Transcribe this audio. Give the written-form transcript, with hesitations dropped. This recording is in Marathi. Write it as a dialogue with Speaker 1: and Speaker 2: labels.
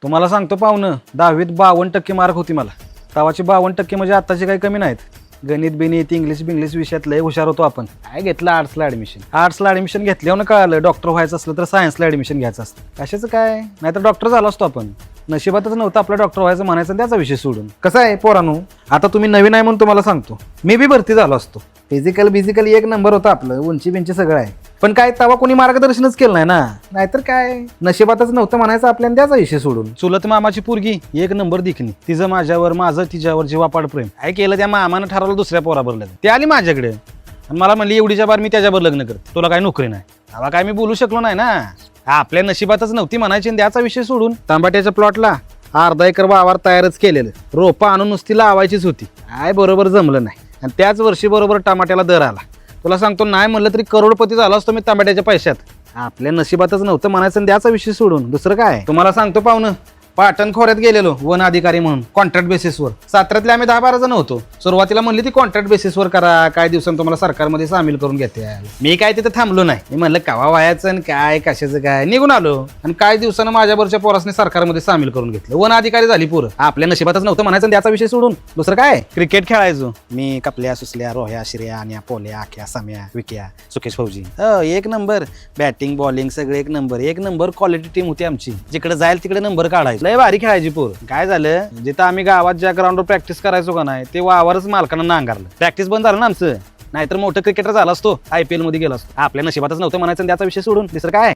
Speaker 1: तुम्हाला सांगतो पाहुणं 10वीत 52% मार्क होती मला. तवाची 52% म्हणजे आत्ताचे काही कमी नाहीत. गणित बिनित इंग्लिश विषयात लय हुशार होतो आपण. काय घेतलं आर्ट्सला ॲडमिशन घेतल्यावर कळालं डॉक्टर व्हायचं असलं तर सायन्सला ॲडमिशन घ्यायचं असतं. कशाचं काय, नाहीतर डॉक्टर झालो असतो आपण. नशिबातच नव्हतं आपलं डॉक्टर व्हायचं म्हणायचं त्याचा विषय सोडून. कसं आहे पोरांनो, आता तुम्ही नवीन आहे म्हणून तुम्हाला सांगतो, मी बी भरती झालो असतो. फिजिकली एक नंबर होता आपलं, उंची बिंची सगळं आहे. पण काय तवा कोणी मार्गदर्शनच केलं नाही ना. नाहीतर काय नशिबातच नव्हतं म्हणायचं आपल्याला त्याचा विषय सोडून. चुलत मामाची पोरगी एक नंबर दिखणी, तिचं माझ्यावर माझं तिच्यावर जीवापाड प्रेम. काय केलं त्या मामानं ठरवलं दुसऱ्या पोराबर लग्न. ती आली माझ्याकडे आणि मला म्हणली एवढीच्या बार मी त्याच्यावर लग्न कर, तुला काय नोकरी नाही. तेव्हा काय मी बोलू शकलो नाही ना. आपल्या नशिबातच नव्हती म्हणायची त्याचा विषय सोडून तांबाट्याच्या प्लॉटला अर्धा एकर वावर तयारच केलेलं, रोपं आणून नुसती लावायचीच होती. काय बरोबर जमलं नाही आणि त्याच वर्षी बरोबर टमाट्याला दर आला. तुला सांगतो नाही म्हणलं तरी करोडपती झाला असतो मी टमाट्याच्या पैशात. आपल्या नशिबातच नव्हतं म्हणायचं त्याचा विषय सोडून दुसरं काय. तुम्हाला सांगतो पाहुणं, पाटण खोऱ्यात गेलेलो वन अधिकारी म्हणून कॉन्ट्रॅक्ट बेसिसवर. साताऱ्यातले आम्ही 10-12 जण होतो. सुरुवातीला म्हणली ती कॉन्ट्रॅक्ट बेसिसवर करा, काय दिवसांनी तुम्हाला सरकारमध्ये सामील करून घेते. मी काय तिथं थांबलो नाही. मी म्हणलं कावा व्हायचं आणि काय कशाचं काय, निघून आलो. आणि काय दिवसानं माझ्यावरच्या पोरासने सरकारमध्ये सामील करून घेतलं. वन अधिकारी झाली पोरं. आपल्या नशिबातच नव्हतं म्हणायचं त्याचा विषय सोडून दुसरं काय. क्रिकेट खेळायचो मी, कपल्या सुसल्या रोह्या शिर्या आणि पोल्या आख्या सम्या विक्या सुकेश फौजी. एक नंबर बॅटिंग बॉलिंग सगळे एक नंबर क्वालिटी टीम होती आमची. जिकडे जाईल तिकडे नंबर काढायचं. लय भारी खेळायची पोर. काय झालं, जिथं आम्ही गावात ज्या ग्राउंडवर प्रॅक्टिस करायचो का नाही ते वावरच मालकांना नांगारलं. प्रॅक्टिस बंद झालं ना आमचं. नाहीतर मोठं क्रिकेटर झाला असतो, IPL मध्ये गेला असतो. आपल्या नशिबातच नव्हतं म्हणायचं त्याचा विषय सोडून दुसरं काय.